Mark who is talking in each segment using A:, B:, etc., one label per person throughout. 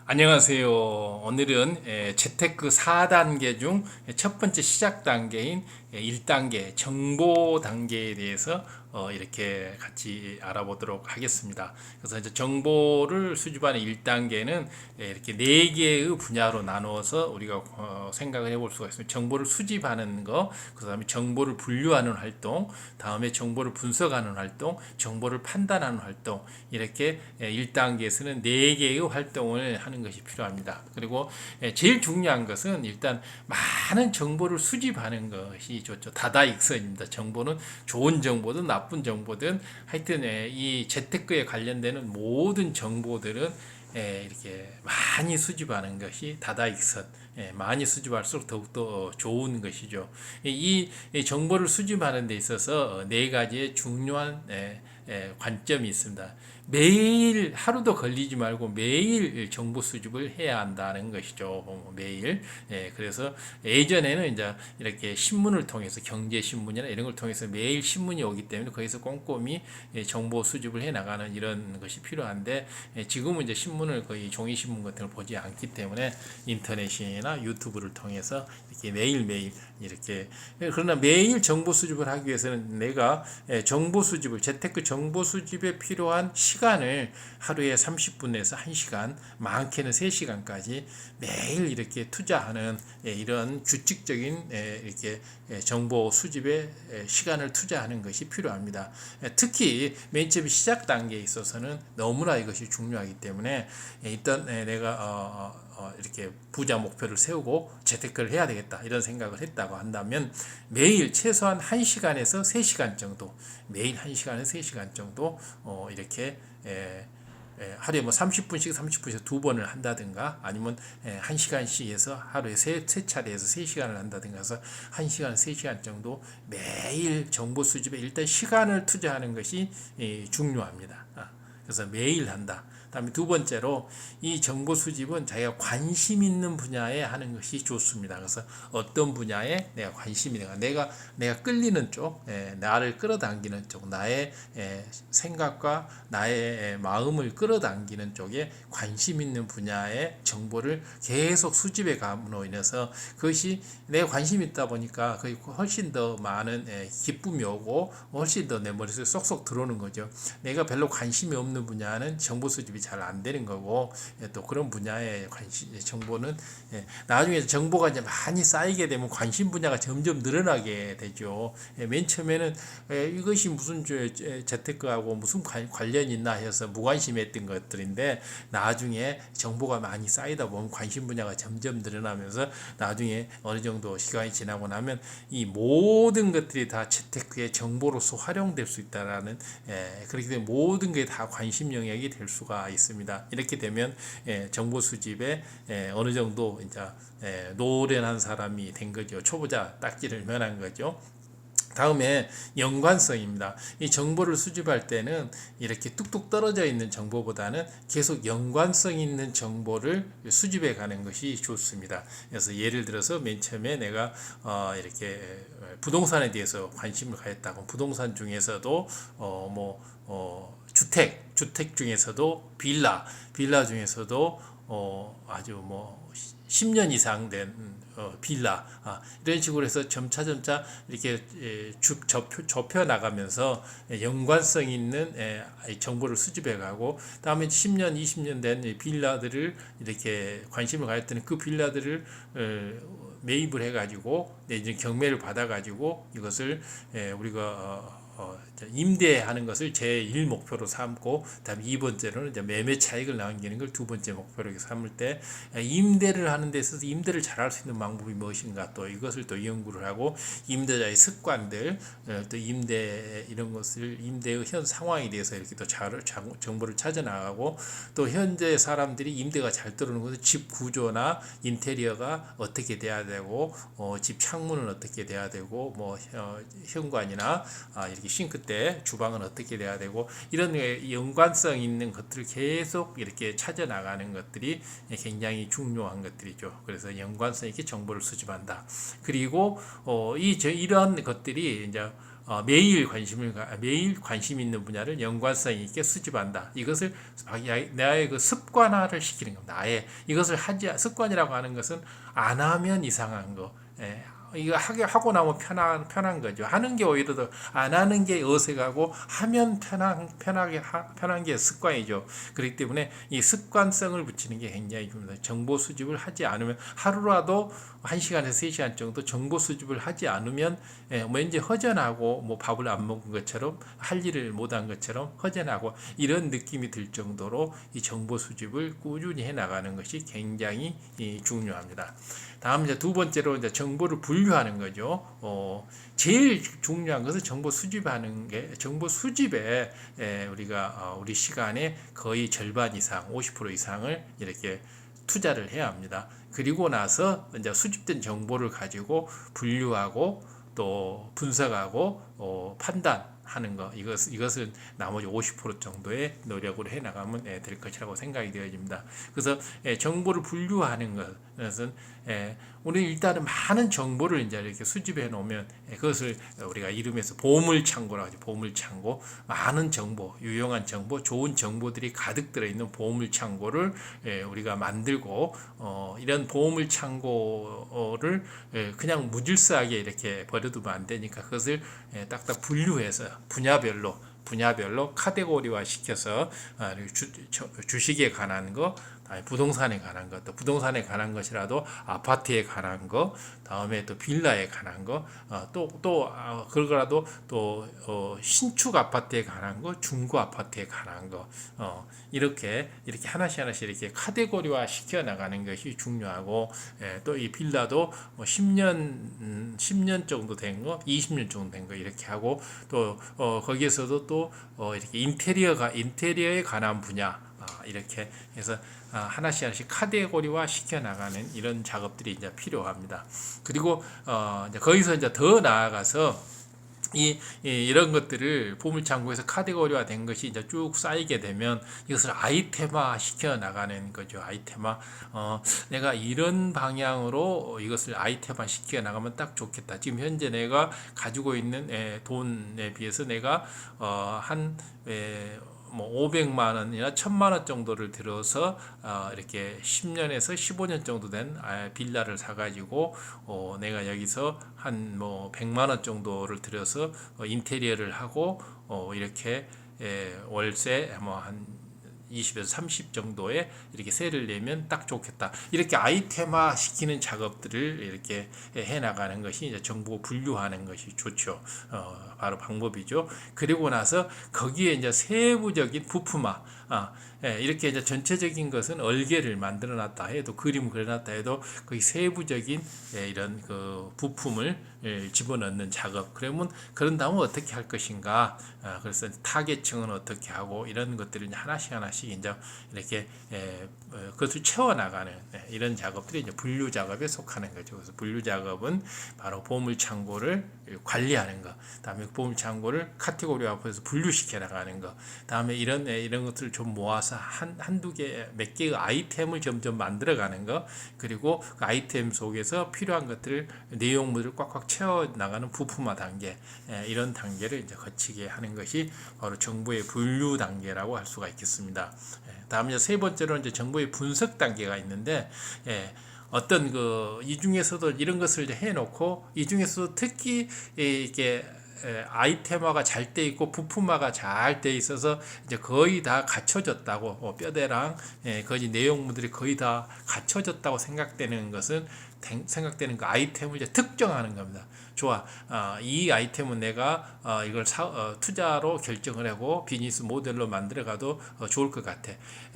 A: 안녕하세요. 오늘은 재테크 4단계 중 첫 번째 시작 단계인 1단계 정보 단계에 대해서 이렇게 같이 알아보도록 하겠습니다. 그래서 이제 정보를 수집하는 1단계는 이렇게 4개의 분야로 나누어서 우리가 생각을 해볼 수가 있습니다. 정보를 수집하는 거, 그 다음에 정보를 분류하는 활동, 다음에 정보를 분석하는 활동, 정보를 판단하는 활동, 이렇게 1단계에서는 4개의 활동을 하는 것이 필요합니다. 그리고 제일 중요한 것은 일단 많은 정보를 수집하는 것이 좋죠. 다다익선입니다. 정보는 좋은 정보든 나쁜 정보든 하여튼 이 재테크에 관련되는 모든 정보들은 이렇게 많이 수집하는 것이 다다익선. 많이 수집할수록 더욱더 좋은 것이죠. 이 정보를 수집하는 데 있어서 네 가지의 중요한 관점이 있습니다. 매일 하루도 걸리지 말고 매일 정보 수집을 해야 한다는 것이죠. 매일. 그래서 예전에는 이제 이렇게 신문을 통해서 경제 신문이나 이런 걸 통해서 매일 신문이 오기 때문에 거기서 꼼꼼히 정보 수집을 해 나가는 이런 것이 필요한데 지금은 이제 신문을 거의 종이 신문 같은 걸 보지 않기 때문에 인터넷이나 유튜브를 통해서 이렇게 매일매일 이렇게 그러나 매일 정보 수집을 하기 위해서는 내가 정보 수집을 재테크 정보 수집에 필요한 시간을 하루에 30분에서 1시간, 많게는 3시간까지 매일 이렇게 투자하는 이런 규칙적인 이렇게 정보 수집에 시간을 투자하는 것이 필요합니다. 특히 맨 처음 시작 단계에 있어서는 너무나 이것이 중요하기 때문에 일단 내가 이렇게 부자 목표를 세우고 재테크를 해야 되겠다 이런 생각을 했다고 한다면 매일 최소한 1시간에서 3시간 정도 매일 1시간에서 3시간 정도 이렇게 하루에 뭐 30분씩 두 번을 한다든가 아니면 1시간씩 해서 하루에 세 차례에서 3시간을 한다든가 해서 1시간, 3시간 정도 매일 정보 수집에 일단 시간을 투자하는 것이 중요합니다. 그래서 매일 한다. 다음에 두 번째로 이 정보 수집은 자기가 관심 있는 분야에 하는 것이 좋습니다. 그래서 어떤 분야에 내가 관심이 내가 끌리는 쪽, 나를 끌어당기는 쪽, 나의 생각과 나의 마음을 끌어당기는 쪽에 관심 있는 분야의 정보를 계속 수집해 감으로 인해서 그것이 내가 관심이 있다 보니까 거의 훨씬 더 많은 기쁨이 오고 훨씬 더 내 머릿속에 쏙쏙 들어오는 거죠. 내가 별로 관심이 없는 분야는 정보 수집이 잘 안 되는 거고 또 그런 분야의 정보는 나중에 정보가 이제 많이 쌓이게 되면 관심 분야가 점점 늘어나게 되죠. 맨 처음에는 이것이 무슨 재테크하고 무슨 관련이 있나 해서 무관심했던 것들인데 나중에 정보가 많이 쌓이다 보면 관심 분야가 점점 늘어나면서 나중에 어느 정도 시간이 지나고 나면 이 모든 것들이 다 재테크의 정보로서 활용될 수 있다라는 그렇게 되면 모든 게 다 관심 영역이 될 수가 있습니다. 이렇게 되면 정보 수집에 어느 정도 이제 노련한 사람이 된 거죠. 초보자 딱지를 면한 거죠. 다음에 연관성입니다. 이 정보를 수집할 때는 이렇게 뚝뚝 떨어져 있는 정보보다는 계속 연관성 있는 정보를 수집해 가는 것이 좋습니다. 그래서 예를 들어서 맨 처음에 내가 이렇게 부동산에 대해서 관심을 가졌다고 부동산 중에서도 주택 중에서도 빌라 중에서도 아주 뭐 10년 이상 된 빌라 이런 식으로 해서 점차 이렇게 좁혀 나가면서 연관성 있는 정보를 수집해 가고 다음에 10년, 20년 된 빌라들을 이렇게 관심을 가질 때는 그 빌라들을 매입을 해 가지고 이제 경매를 받아 가지고 이것을 우리가 임대하는 것을 제1 목표로 삼고 다음 2번째로는 이제 매매 차익을 남기는 걸 두 번째 목표로 삼을 때 임대를 하는 데 있어서 임대를 잘할 수 있는 방법이 무엇인가 또 이것을 또 연구를 하고 임대자의 습관들 또 임대 이런 것을 임대의 현 상황에 대해서 이렇게 또 정보를 찾아 나가고 또 현재 사람들이 임대가 잘 들어오는 것은 집 구조나 인테리어가 어떻게 돼야 되고 집 창문은 어떻게 돼야 되고 뭐 현관이나 이렇게 싱크 때 주방은 어떻게 돼야 되고 이런 연관성 있는 것들을 계속 이렇게 찾아 나가는 것들이 굉장히 중요한 것들이죠. 그래서 연관성 있게 정보를 수집한다. 그리고 이런 것들이 이제 매일 관심 있는 분야를 연관성 있게 수집한다. 이것을 나의 그 습관화를 시키는 겁니다. 아예 이것을 습관이라고 하는 것은 안 하면 이상한 거. 이거 하고 나면 편한 거죠. 하는 게 오히려 더 안 하는 게 어색하고 하면 편한 게 습관이죠. 그렇기 때문에 이 습관성을 붙이는 게 굉장히 중요합니다. 정보 수집을 하지 않으면 하루라도 1시간에서 3시간 정도 정보 수집을 하지 않으면 왠지 허전하고 뭐 밥을 안 먹은 것처럼 할 일을 못한 것처럼 허전하고 이런 느낌이 들 정도로 이 정보 수집을 꾸준히 해 나가는 것이 굉장히 중요합니다. 다음 이제 두 번째로 이제 정보를 분류하는 거죠. 제일 중요한 것은 정보 수집하는 게 정보 수집에 우리가 우리 시간의 거의 절반 이상, 50% 이상을 이렇게 투자를 해야 합니다. 그리고 나서 이제 수집된 정보를 가지고 분류하고 또 분석하고 판단하는 거 이것은 나머지 50% 정도의 노력을 해 나가면 될 것이라고 생각이 되어집니다. 그래서 정보를 분류하는 것은 우리 일단은 많은 정보를 이제 이렇게 수집해 놓으면 그것을 우리가 이름에서 보물창고라고 하죠. 보물창고. 많은 정보, 유용한 정보, 좋은 정보들이 가득 들어 있는 보물창고를 우리가 만들고 이런 보물창고를 그냥 무질서하게 이렇게 버려두면 안 되니까 그것을 딱딱 분류해서 분야별로 카테고리화 시켜서 주식에 관한 거, 부동산에 관한 것, 또 부동산에 관한 것이라도 아파트에 관한 거, 다음에 또 빌라에 관한 거, 그거라도 또 신축 아파트에 관한 거, 중고 아파트에 관한 거, 이렇게 하나씩 이렇게 카테고리화 시켜 나가는 것이 중요하고, 또 이 빌라도 뭐 10년 정도 된 거, 20년 정도 된 거 이렇게 하고 또 거기에서도 또 이렇게 인테리어에 관한 분야 이렇게 해서 하나씩 카테고리화 시켜 나가는 이런 작업들이 이제 필요합니다. 그리고 이제 거기서 이제 더 나아가서 이런 것들을 보물창고에서 카테고리화 된 것이 이제 쭉 쌓이게 되면 이것을 아이템화 시켜 나가는 거죠. 아이템화. 내가 이런 방향으로 이것을 아이템화 시켜 나가면 딱 좋겠다. 지금 현재 내가 가지고 있는 돈에 비해서 내가 뭐 500만 원이나 1000만 원 정도를 들어서 이렇게 10년에서 15년 정도 된 빌라를 사가지고 내가 여기서 한 뭐 100만 원 정도를 들여서 인테리어를 하고 이렇게 월세 뭐 한 20에서 30 정도의 이렇게 세를 내면 딱 좋겠다. 이렇게 아이템화 시키는 작업들을 이렇게 해 나가는 것이 이제 정보 분류하는 것이 좋죠. 바로 방법이죠. 그리고 나서 거기에 이제 세부적인 부품화, 이렇게 이제 전체적인 것은 얼개를 만들어 놨다 해도 그림을 그려 놨다 해도 거기 세부적인 이런 그 부품을 집어넣는 작업. 그런 다음에 어떻게 할 것인가. 그래서 타겟층은 어떻게 하고 이런 것들을 하나씩 이제 이렇게 그것을 채워 나가는 이런 작업들이 이제 분류 작업에 속하는 거죠. 그래서 분류 작업은 바로 보물 창고를 관리하는 것, 다음에 보물 창고를 카테고리화해서 분류시켜 나가는 것, 다음에 이런 것들을 좀 모아서 한두 개, 몇 개의 아이템을 점점 만들어가는 것, 그리고 그 아이템 속에서 필요한 것들을 내용물을 꽉꽉 채워 나가는 부품화 단계, 이런 단계를 이제 거치게 하는 것이 바로 정보의 분류 단계라고 할 수가 있겠습니다. 다음 이제 세 번째로 이제 정보의 분석 단계가 있는데, 어떤 이 중에서도 이런 것을 해놓고 이 중에서도 특히 이게 아이템화가 잘 돼 있고 부품화가 잘 돼 있어서 이제 거의 다 갖춰졌다고 뼈대랑 거의 내용물들이 거의 다 갖춰졌다고 생각되는 그 아이템을 이제 특정하는 겁니다. 좋아. 이 아이템은 내가 이걸 투자로 결정을 하고 비즈니스 모델로 만들어가도 좋을 것 같아.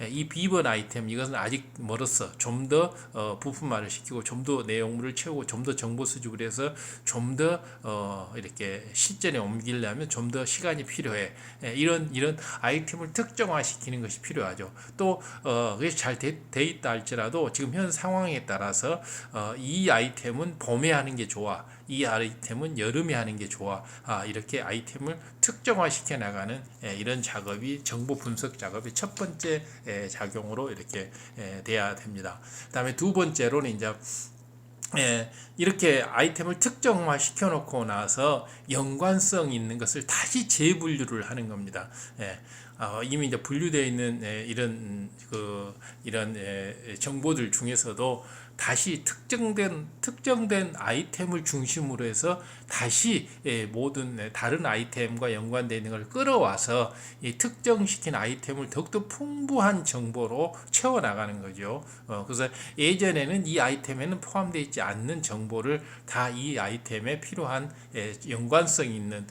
A: 이 B번 아이템 이것은 아직 멀었어. 좀 더 부품화를 시키고 좀 더 내용물을 채우고 좀 더 정보 수집을 해서 좀 더 이렇게 실전에 옮기려면 좀 더 시간이 필요해. 이런 아이템을 특정화시키는 것이 필요하죠. 또 그게 잘 돼 있다 할지라도 지금 현 상황에 따라서 이 아이템은 봄에 하는 게 좋아. 이 아이템은 여름에 하는 게 좋아. 이렇게 아이템을 특정화시켜 나가는 이런 작업이 정보 분석 작업의 첫 번째 작용으로 이렇게 돼야 됩니다. 그다음에 두 번째로는 이제 이렇게 아이템을 특정화 시켜놓고 나서 연관성 있는 것을 다시 재분류를 하는 겁니다. 이미 이제 분류되어 있는 이런 정보들 중에서도 다시 특정된 아이템을 중심으로 해서 다시 모든 다른 아이템과 연관되어 있는 걸 끌어와서 이 특정시킨 아이템을 더욱더 풍부한 정보로 채워나가는 거죠. 그래서 예전에는 이 아이템에는 포함되어 있지 않는 정보를 다 이 아이템에 필요한 연관성 있는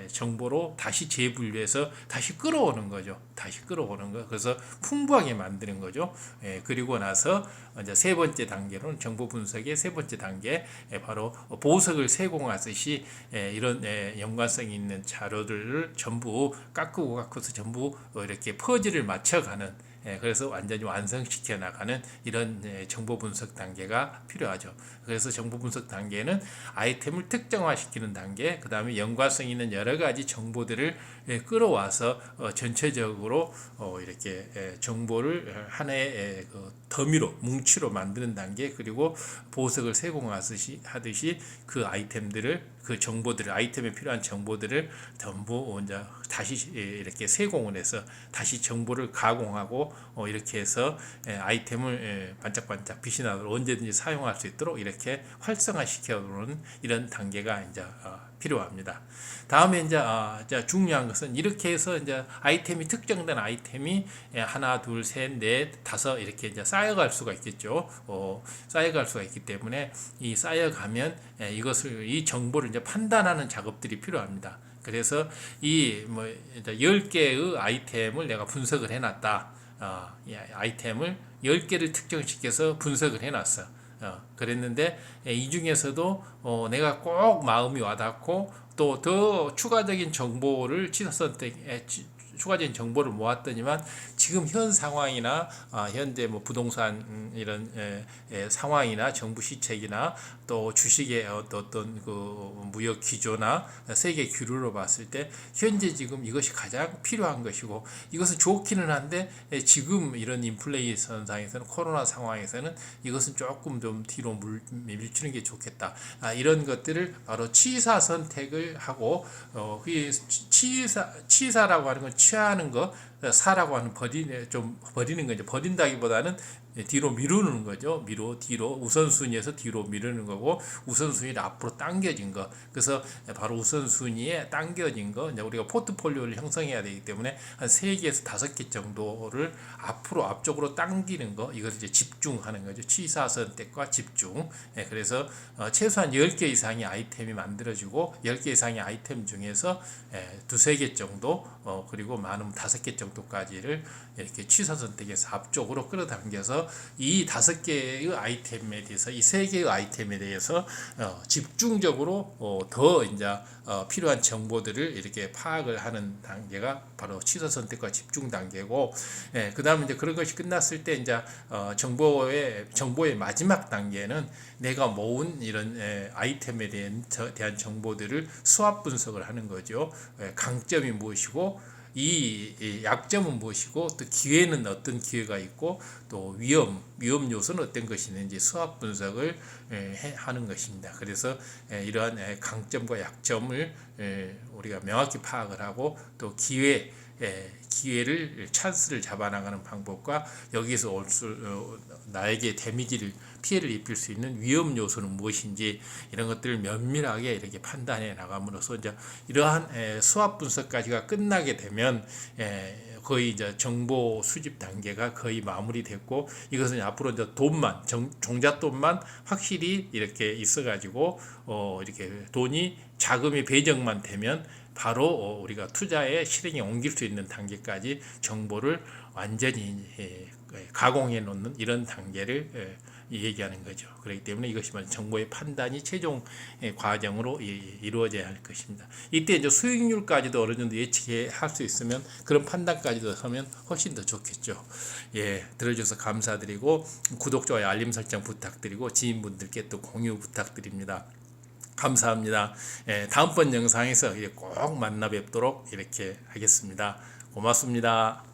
A: 정보로 다시 재분류해서 다시 끌어오는 거죠. 다시 끌어오는 거. 그래서 풍부하게 만드는 거죠. 그리고 나서 이제 세 번째 단계로는 정보 분석의 세 번째 단계, 바로 보석을 세공하듯이 이런 연관성 있는 자료들을 전부 깎아서 전부 이렇게 퍼즐을 맞춰가는, 그래서 완전히 완성시켜 나가는 이런 정보 분석 단계가 필요하죠. 그래서 정보 분석 단계는 아이템을 특정화시키는 단계, 그 다음에 연관성 있는 여러 가지 정보들을 끌어와서 전체적으로 이렇게 정보를 하나의 더미로 뭉치로 만드는 단계, 그리고 보석을 세공하듯이 그 아이템들을 그 정보들을 아이템에 필요한 정보들을 전부 이제 다시 이렇게 세공을 해서 다시 정보를 가공하고 이렇게 해서 아이템을 반짝반짝 빛이 나도록 언제든지 사용할 수 있도록 이렇게 활성화시켜놓는 이런 단계가 이제 필요합니다. 다음에 이제 중요한 것은 이렇게 해서 이제 아이템이 특정된 아이템이 하나, 둘, 셋, 넷, 다섯 이렇게 이제 쌓여갈 수가 있겠죠. 쌓여갈 수가 있기 때문에 이 쌓여가면 이 정보를 이제 판단하는 작업들이 필요합니다. 그래서 이 10개의 아이템을 내가 분석을 해놨다. 이 아이템을 10개를 특정시켜서 분석을 해놨어. 그랬는데 이 중에서도 내가 꼭 마음이 와닿고 또 더 추가적인 정보를 추가적인 정보를 모았더니만 지금 현 상황이나 현재 부동산 이런 상황이나 정부 시책이나 또 주식의 어떤 그 무역 기조나 세계 규류로 봤을 때 현재 지금 이것이 가장 필요한 것이고, 이것은 좋기는 한데 지금 이런 인플레이션상에서는, 코로나 상황에서는 이것은 조금 좀 뒤로 밀치는 게 좋겠다. 이런 것들을 바로 취사 선택을 하고, 취사라고 하는 건 취하는 거, 사라고 하는 버리는 거죠. 버린다기보다는 뒤로 미루는 거죠. 뒤로 우선순위에서 뒤로 미루는 거고, 우선순위를 앞으로 당겨진 거. 그래서 바로 우선순위에 당겨진 거, 이제 우리가 포트폴리오를 형성해야 되기 때문에 한 3개에서 5개 정도를 앞쪽으로 당기는 거, 이것을 이제 집중하는 거죠. 취사 선택과 집중. 그래서 최소한 10개 이상의 아이템이 만들어지고, 10개 이상의 아이템 중에서 2-3개 정도, 그리고 많으면 5개 정도까지를 이렇게 취사 선택에서 앞쪽으로 끌어당겨서 이 5개의 아이템에 대해서, 이 3개의 아이템에 대해서 집중적으로 더 이제 필요한 정보들을 이렇게 파악을 하는 단계가 바로 취사 선택과 집중 단계고, 그 다음에 이제 그런 것이 끝났을 때 이제 정보의 마지막 단계는 내가 모은 이런 아이템에 대한 정보들을 수합 분석을 하는 거죠. 강점이 무엇이고, 이 약점은 무엇이고, 또 기회는 어떤 기회가 있고, 또 위험 요소는 어떤 것이 있는지 수합 분석을 하는 것입니다. 그래서 이러한 강점과 약점을 우리가 명확히 파악을 하고, 또 기회를 찬스를 잡아나가는 방법과 여기서 나에게 피해를 입힐 수 있는 위험 요소는 무엇인지, 이런 것들을 면밀하게 이렇게 판단해 나감으로써 이제 이러한 수합 분석까지가 끝나게 되면 거의 이제 정보 수집 단계가 거의 마무리됐고, 이것은 앞으로 이제 종잣돈만 확실히 이렇게 있어가지고 이렇게 자금이 배정만 되면 바로 우리가 투자에 실행에 옮길 수 있는 단계까지 정보를 완전히 가공해 놓는 이런 단계를 얘기하는 거죠. 그렇기 때문에 이것이 정보의 판단이 최종 과정으로 이루어져야 할 것입니다. 이때 이제 수익률까지도 어느 정도 예측할 수 있으면, 그런 판단까지도 하면 훨씬 더 좋겠죠. 들어주셔서 감사드리고, 구독, 좋아요, 알림 설정 부탁드리고, 지인분들께 또 공유 부탁드립니다. 감사합니다. 다음번 영상에서 꼭 만나 뵙도록 이렇게 하겠습니다. 고맙습니다.